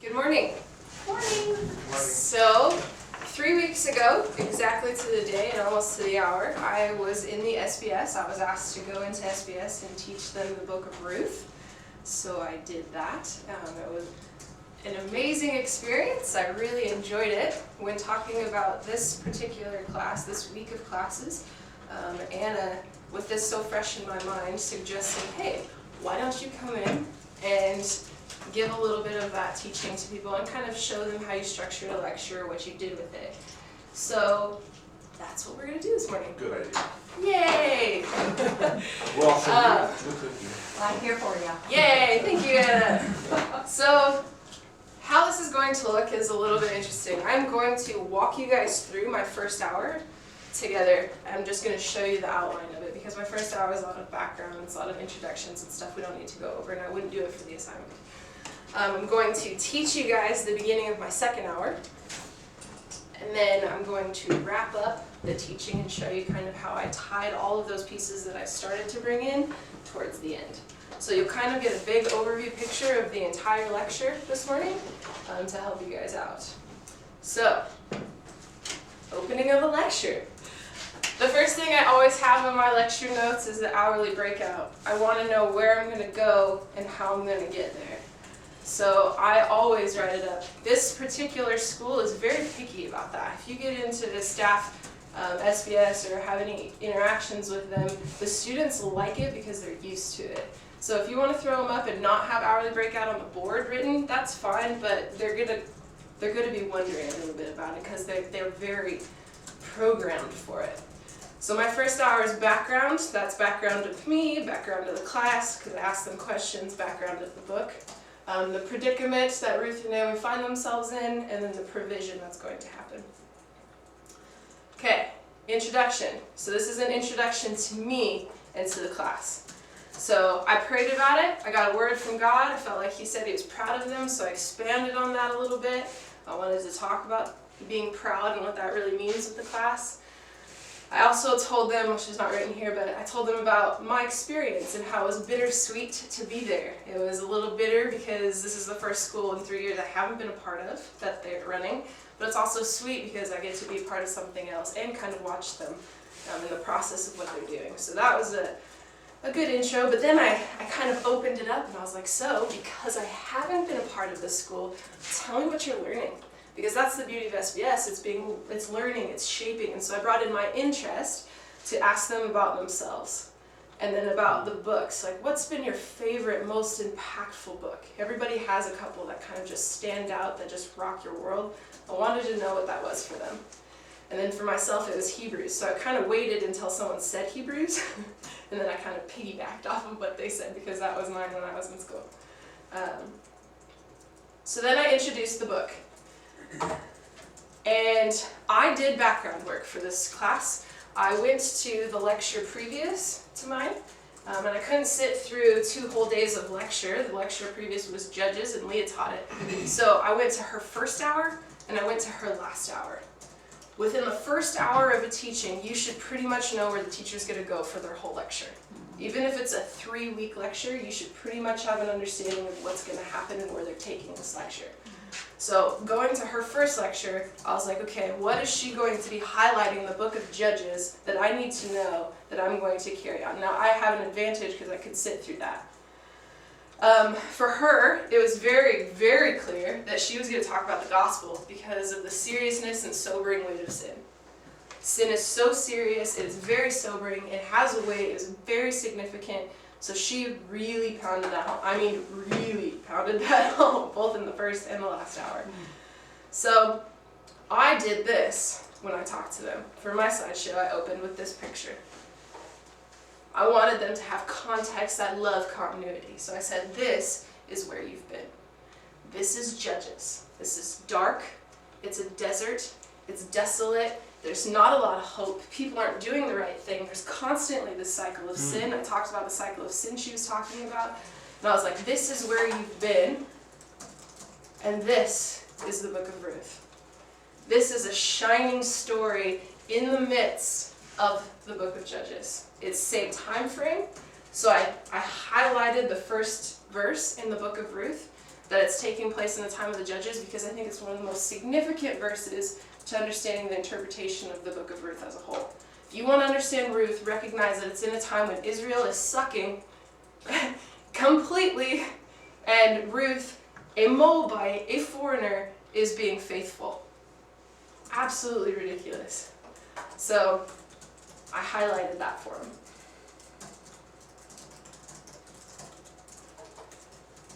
Good morning. Morning. So, 3 weeks ago, exactly to the day and almost to the hour, I was in the SBS. I was asked to go into SBS and teach them the book of Ruth. So I did that. It was an amazing experience. I really enjoyed it. When talking about this particular class, this week of classes, Anna, with this so fresh in my mind, suggested, hey, why don't you come in and give a little bit of that teaching to people and kind of show them how you structured a lecture, what you did with it. So that's what we're going to do this morning. Good idea. Yay! Well, I'm here for you. Yay! Thank you, Anna. So how this is going to look is a little bit interesting. I'm going to walk you guys through my first hour together. I'm just going to show you the outline of it because my first hour is a lot of background, it's a lot of introductions and stuff we don't need to go over, and I wouldn't do it for the assignment. I'm going to teach you guys the beginning of my second hour, and then I'm going to wrap up the teaching and show you kind of how I tied all of those pieces that I started to bring in towards the end. So you'll kind of get a big overview picture of the entire lecture this morning to help you guys out. So, opening of the lecture. The first thing I always have in my lecture notes is the hourly breakout. I want to know where I'm going to go and how I'm going to get there. So I always write it up. This particular school is very picky about that. If you get into the staff SBS or have any interactions with them, the students like it because they're used to it. So if you want to throw them up and not have hourly breakout on the board written, that's fine, but they're gonna be wondering a little bit about it because they're very programmed for it. So my first hour is background. That's background of me, background of the class, because I ask them questions, background of the book. The predicament that Ruth and Naomi find themselves in, and then the provision that's going to happen. Okay, introduction. So this is an introduction to me and to the class. So I prayed about it. I got a word from God. I felt like He said He was proud of them, so I expanded on that a little bit. I wanted to talk about being proud and what that really means with the class. I also told them, which is not written here, but I told them about my experience and how it was bittersweet to be there. It was a little bitter because this is the first school in 3 years I haven't been a part of that they're running, but it's also sweet because I get to be a part of something else and kind of watch them in the process of what they're doing. So that was a good intro, but then I kind of opened it up and I was like, so because I haven't been a part of this school, tell me what you're learning. Because that's the beauty of SBS, it's learning, it's shaping, and so I brought in my interest to ask them about themselves. And then about the books, like what's been your favorite, most impactful book? Everybody has a couple that kind of just stand out, that just rock your world. I wanted to know what that was for them. And then for myself it was Hebrews, so I kind of waited until someone said Hebrews, and then I kind of piggybacked off of what they said because that was mine when I was in school. So then I introduced the book. And I did background work for this class. I went to the lecture previous to mine, and I couldn't sit through 2 whole days of lecture. The lecture previous was Judges, and Leah taught it. So I went to her first hour, and I went to her last hour. Within the first hour of a teaching, you should pretty much know where the teacher's going to go for their whole lecture. Even if it's a 3-week lecture, you should pretty much have an understanding of what's going to happen and where they're taking this lecture. So going to her first lecture, I was like, okay, what is she going to be highlighting in the book of Judges that I need to know that I'm going to carry on? Now I have an advantage because I could sit through that. For her, it was very, very clear that she was going to talk about the gospel because of the seriousness and sobering weight of sin. Sin is so serious, it is very sobering, it has a weight, it is very significant. So she really pounded that home. I mean, really pounded that home, both in the first and the last hour. So I did this when I talked to them. For my slideshow, I opened with this picture. I wanted them to have context. I love continuity. So I said, this is where you've been. This is Judges. This is dark. It's a desert. It's desolate. There's not a lot of hope. People aren't doing the right thing. There's constantly this cycle of sin. I talked about the cycle of sin she was talking about. And I was like, this is where you've been. And this is the book of Ruth. This is a shining story in the midst of the book of Judges. It's same time frame. So I highlighted the first verse in the book of Ruth. that it's taking place in the time of the Judges because I think it's one of the most significant verses to understanding the interpretation of the book of Ruth as a whole. If you want to understand Ruth, recognize that it's in a time when Israel is sucking completely, and Ruth, a Moabite, a foreigner, is being faithful. Absolutely ridiculous. So I highlighted that for him.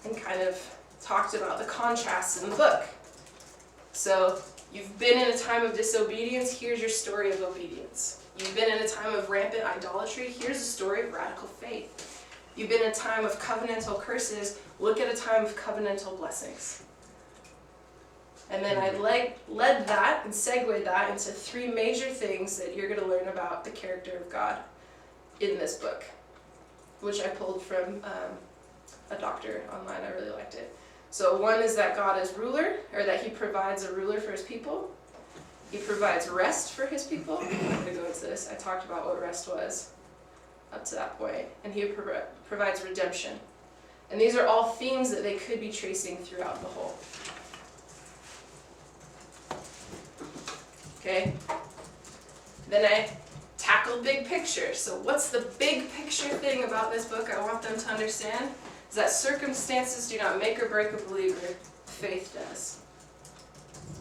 And kind of talked about the contrasts in the book. So you've been in a time of disobedience, here's your story of obedience. You've been in a time of rampant idolatry, here's a story of radical faith. You've been in a time of covenantal curses, look at a time of covenantal blessings. And then I led that and segued that into 3 major things that you're going to learn about the character of God in this book, which I pulled from a doctor online. I really liked it. So one is that God is ruler, or that he provides a ruler for his people. He provides rest for his people. I'm going to go into this. I talked about what rest was up to that point. And he provides redemption. And these are all themes that they could be tracing throughout the whole. Okay? Then I tackled big picture. So what's the big picture thing about this book I want them to understand? Is that circumstances do not make or break a believer, faith does.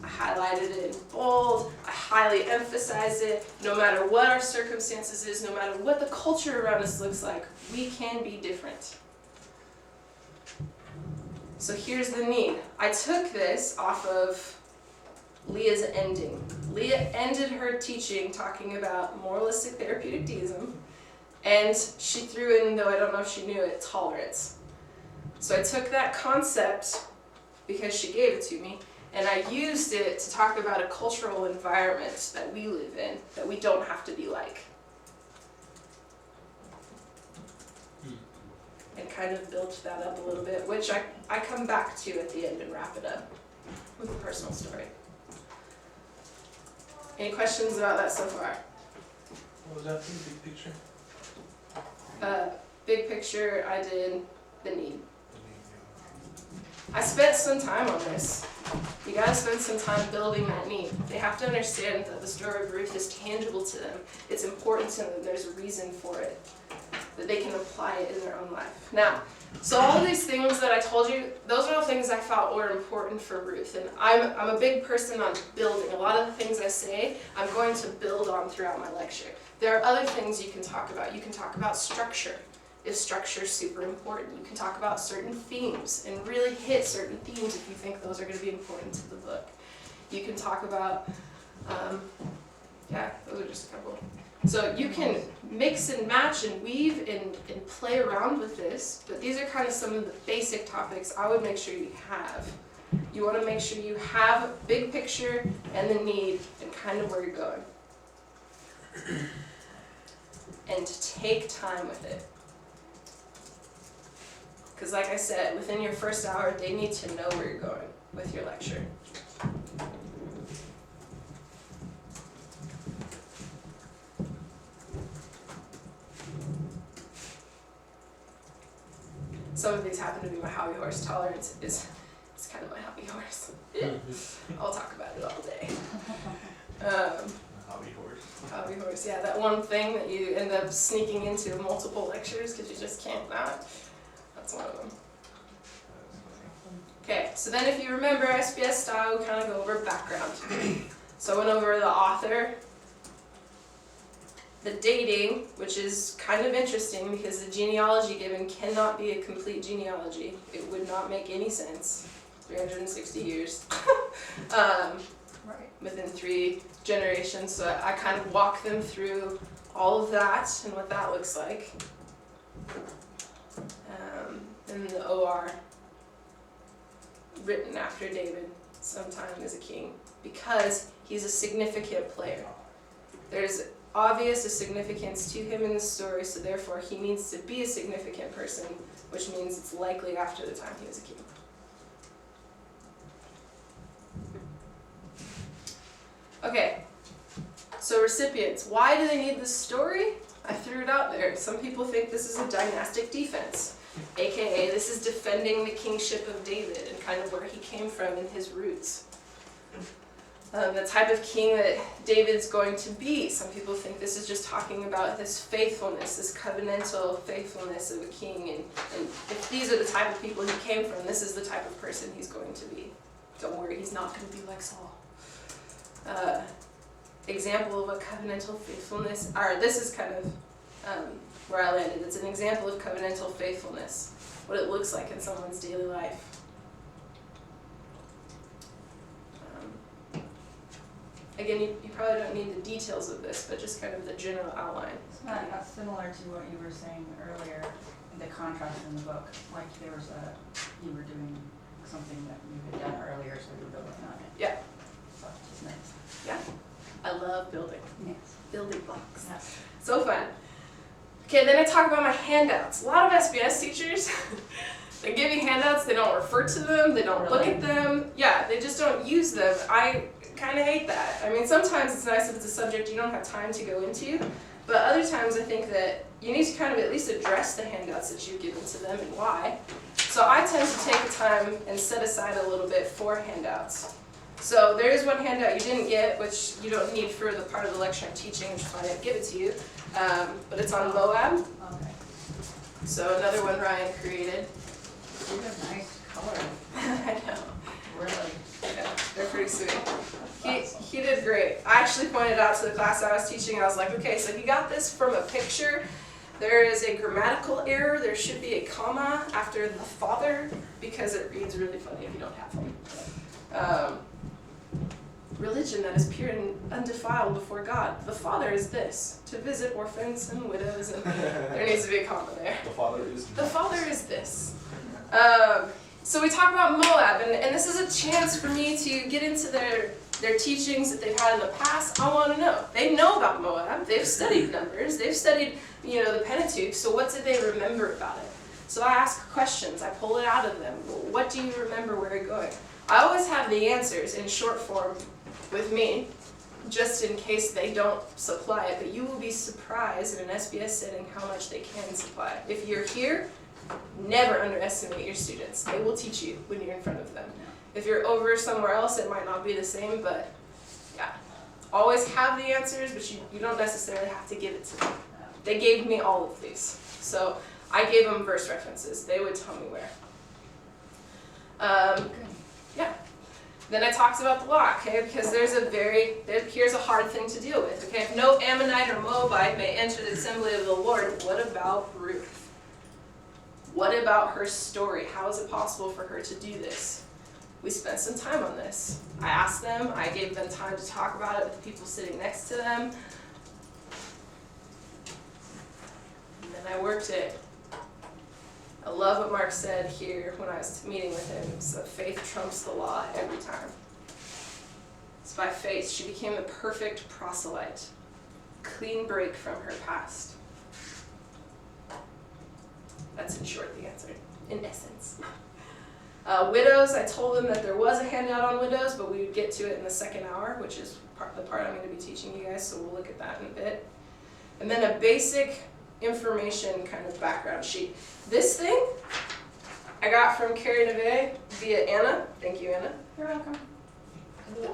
I highlighted it in bold, I highly emphasize it. No matter what our circumstances is, no matter what the culture around us looks like, we can be different. So here's the need. I took this off of Leah's ending. Leah ended her teaching talking about moralistic therapeutic deism, and she threw in, though I don't know if she knew it, tolerance. So I took that concept, because she gave it to me, and I used it to talk about a cultural environment that we live in, that we don't have to be like. And kind of built that up a little bit, which I come back to at the end and wrap it up with a personal story. Any questions about that so far? What was that thing, big picture? Big picture, I did the need. I spent some time on this. You gotta spend some time building that need. They have to understand that the story of Ruth is tangible to them. It's important to them. There's a reason for it. That they can apply it in their own life. Now, so all of these things that I told you, those are all things I felt were important for Ruth. And I'm a big person on building. A lot of the things I say, I'm going to build on throughout my lecture. There are other things you can talk about. You can talk about structure. Is structure super important? You can talk about certain themes and really hit certain themes if you think those are going to be important to the book. You can talk about, those are just a couple. So you can mix and match and weave and play around with this, but these are kind of some of the basic topics I would make sure you have. You want to make sure you have big picture and the need and kind of where you're going. And take time with it. Because like I said, within your first hour, they need to know where you're going with your lecture. Some of these happen to be my hobby horse. Tolerance is kind of my hobby horse. I'll talk about it all day. Hobby horse. Hobby horse, yeah, that one thing that you end up sneaking into multiple lectures because you just can't not. That's one of them. Okay, so then if you remember SBS style, we kind of go over background. So I went over the author, the dating, which is kind of interesting because the genealogy given cannot be a complete genealogy. It would not make any sense. 360 years within 3 generations. So I kind of walk them through all of that and what that looks like. And the OR, written after David sometime as a king, because he's a significant player. There's obvious a significance to him in the story, so therefore he needs to be a significant person, which means it's likely after the time he was a king. Okay, so recipients. Why do they need this story? I threw it out there. Some people think this is a dynastic defense. AKA this is defending the kingship of David and kind of where he came from and his roots. The type of king that David's going to be. Some people think this is just talking about his faithfulness, this covenantal faithfulness of a king. And if these are the type of people he came from, this is the type of person he's going to be. Don't worry, he's not going to be like Saul. Example of a covenantal faithfulness, or this is kind of where I landed. It's an example of covenantal faithfulness, what it looks like in someone's daily life. Again, you probably don't need the details of this, but just kind of the general outline. It's not similar to what you were saying earlier, the contrast in the book. Like there was you were doing something that you had done earlier, so you were building on it. Yeah. So it's nice. Yeah. I love building. Yes. Building blocks. Yes. So fun. Okay, then I talk about my handouts. A lot of SBS teachers, they give you handouts, they don't refer to them, they don't look at them. Yeah, they just don't use them. I kind of hate that. I mean, sometimes it's nice if it's a subject you don't have time to go into, but other times I think that you need to kind of at least address the handouts that you've given to them and why. So I tend to take the time and set aside a little bit for handouts. So there is one handout you didn't get, which you don't need for the part of the lecture I'm teaching, which is why I didn't give it to you, but it's on Moab. Okay. So another one Ryan created. You have nice color. I know. Really. Yeah, they're pretty sweet. He did great. I actually pointed out to the class I was teaching, I was like, okay, so he got this from a picture. There is a grammatical error. There should be a comma after the father because it reads really funny if you don't have one. Religion that is pure and undefiled before God. The father is this, to visit orphans and widows, and there needs to be a comma there. The father is. The father is this. So we talk about Moab, and this is a chance for me to get into their teachings that they've had in the past. I want to know. They know about Moab. They've studied Numbers. They've studied, the Pentateuch. So what did they remember about it? So I ask questions. I pull it out of them. What do you remember where you're going? I always have the answers in short form with me, just in case they don't supply it. But you will be surprised in an SBS setting how much they can supply. If you're here, never underestimate your students. They will teach you when you're in front of them. If you're over somewhere else, it might not be the same, but yeah. Always have the answers, but you don't necessarily have to give it to them. They gave me all of these. So I gave them verse references. They would tell me where. Yeah. Then I talked about the law, okay, because here's a hard thing to deal with, okay. If no Ammonite or Moabite may enter the assembly of the Lord, what about Ruth? What about her story? How is it possible for her to do this? We spent some time on this. I asked them, I gave them time to talk about it with the people sitting next to them. And then I worked it. I love what Mark said here when I was meeting with him. So faith trumps the law every time. It's by faith. She became the perfect proselyte. Clean break from her past. That's in short the answer, in essence. Widows, I told them that there was a handout on widows, but we would get to it in the second hour, which is the part I'm going to be teaching you guys, so we'll look at that in a bit. And then a basic information kind of background sheet. This thing I got from Carrie Neve via Anna. Thank you, Anna. You're welcome.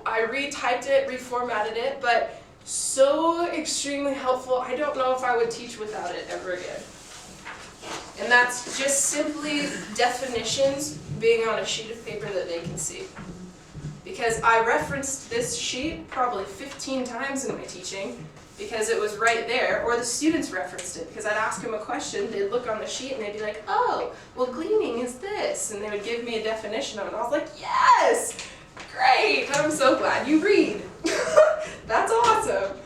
I retyped it, reformatted it, but so extremely helpful. I don't know if I would teach without it ever again. And that's just simply definitions being on a sheet of paper that they can see. Because I referenced this sheet probably 15 times in my teaching because it was right there, or the students referenced it because I'd ask them a question, they'd look on the sheet and they'd be like, oh, well gleaning is this, and they would give me a definition of it, and I was like, yes, great, I'm so glad you read. That's awesome.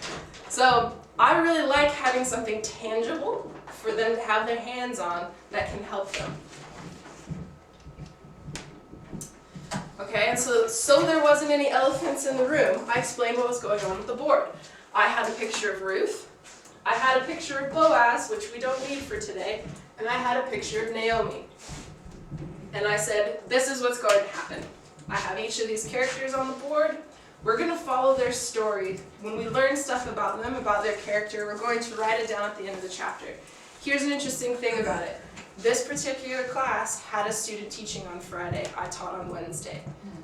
So I really like having something tangible for them to have their hands on that can help them. Okay, and so there wasn't any elephants in the room, I explained what was going on with the board. I had a picture of Ruth, I had a picture of Boaz, which we don't need for today, and I had a picture of Naomi. And I said, this is what's going to happen. I have each of these characters on the board. We're going to follow their story. When we learn stuff about them, about their character, we're going to write it down at the end of the chapter. here's an interesting thing about it. This particular class had a student teaching on Friday. I taught on Wednesday.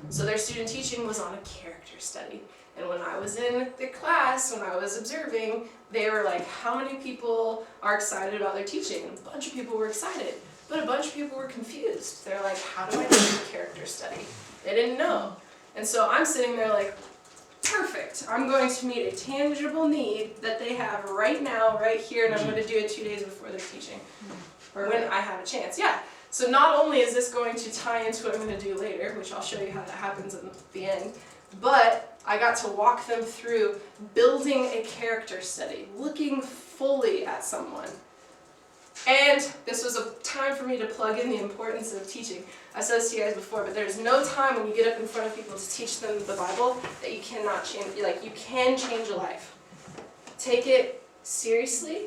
So their student teaching was on a character study. And when I was in the class, when I was observing, they were like, how many people are excited about their teaching? And a bunch of people were excited, but a bunch of people were confused. They're like, how do I do a character study? They didn't know. And so I'm sitting there like, perfect. I'm going to meet a tangible need that they have right now, right here, and I'm going to do it 2 days before their teaching. When I have a chance, yeah. So not only is this going to tie into what I'm going to do later, which I'll show you how that happens at the end, but I got to walk them through building a character study, looking fully at someone. And this was a time for me to plug in the importance of teaching. I said this to you guys before, but there's no time when you get up in front of people to teach them the Bible that you cannot change, like you can change a life. Take it seriously.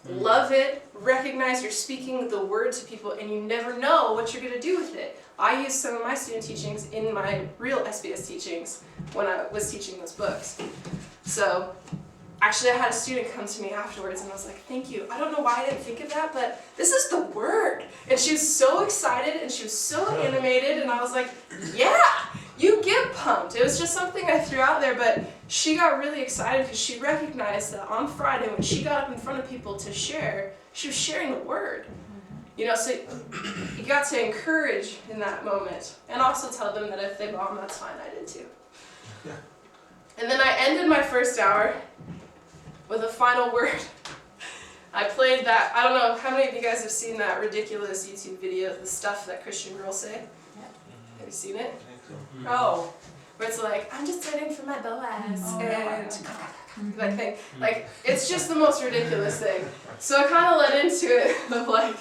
Love it, recognize you're speaking the word to people, and you never know what you're going to do with it. I used some of my student teachings in my real SBS teachings when I was teaching those books. So actually I had a student come to me afterwards and I was like, thank you. I don't know why I didn't think of that, but this is the word. And she was so excited and she was so animated, and I was like, yeah, you get pumped. It was just something I threw out there, but she got really excited because she recognized that on Friday when she got up in front of people to share, she was sharing the word. You know, so you got to encourage in that moment and also tell them that if they bomb, that's fine, I did too. Yeah. And then I ended my first hour with a final word. I played that, I don't know, how many of you guys have seen that ridiculous YouTube video, the stuff that Christian girls say? Have you seen it? Oh. Where it's like, I'm just waiting for my Boaz, Oh, and that thing. Like, it's just the most ridiculous thing. So I kind of led into it of like,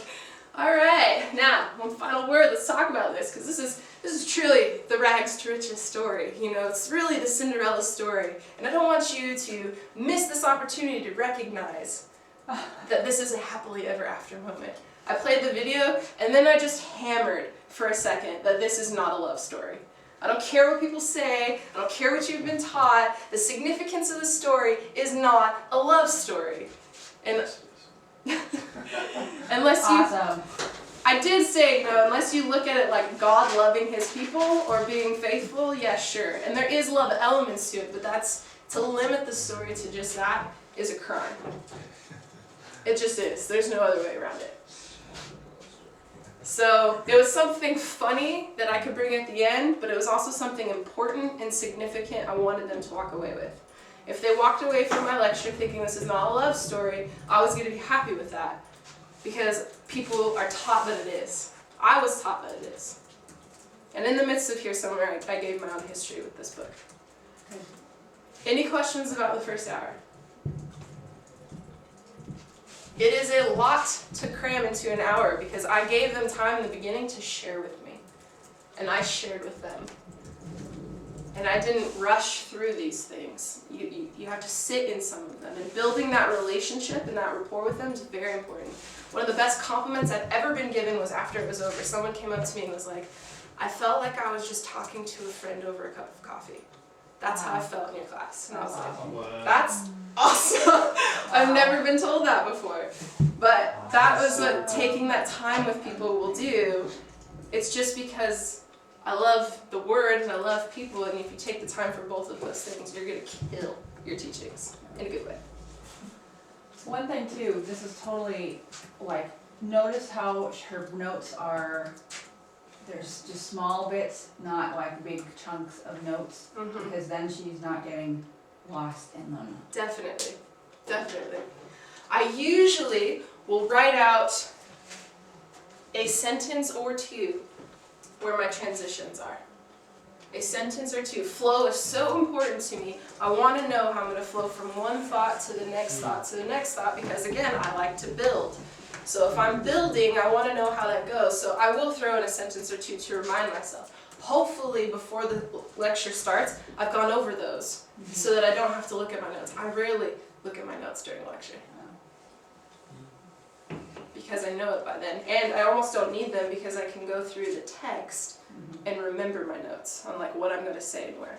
all right, now, one final word, let's talk about this, because this is truly the rags to riches story. You know, it's really the Cinderella story. And I don't want you to miss this opportunity to recognize that this is a happily ever after moment. I played the video, and then I just hammered for a second that this is not a love story. I don't care what people say, I don't care what you've been taught, the significance of the story is not a love story. And unless you, Awesome. I did say, you know, unless you look at it like God loving his people or being faithful, yeah, sure. And there is love elements to it, but that's, to limit the story to just that is a crime. It just is. There's no other way around it. So it was something funny that I could bring at the end, but it was also something important and significant I wanted them to walk away with. If they walked away from my lecture thinking this is not a love story, I was going to be happy with that, because people are taught that it is. I was taught that it is. And in the midst of here somewhere, I gave my own history with this book. Any questions about the first hour? It is a lot to cram into an hour because I gave them time in the beginning to share with me. And I shared with them. And I didn't rush through these things. You have to sit in some of them. And building that relationship and that rapport with them is very important. One of the best compliments I've ever been given was after it was over. Someone came up to me and was like, I felt like I was just talking to a friend over a cup of coffee. That's how I felt in your class. And I was like, Wow. that's awesome. I've never been told that before. But that was what taking that time with people will do. It's just because I love the word and I love people, and if you take the time for both of those things, you're going to kill your teachings in a good way. One thing too, this is totally, like, notice how her notes are, there's just small bits, not like big chunks of notes, because then she's not getting lost in them. Definitely. Definitely. I usually will write out a sentence or two where my transitions are. A sentence or two. Flow is so important to me. I want to know how I'm going to flow from one thought to the next thought to the next thought, because again, I like to build. So if I'm building, I want to know how that goes. So I will throw in a sentence or two to remind myself. Hopefully before the lecture starts, I've gone over those so that I don't have to look at my notes. I rarely look at my notes during lecture, because I know it by then. And I almost don't need them because I can go through the text and remember my notes on like what I'm going to say and where.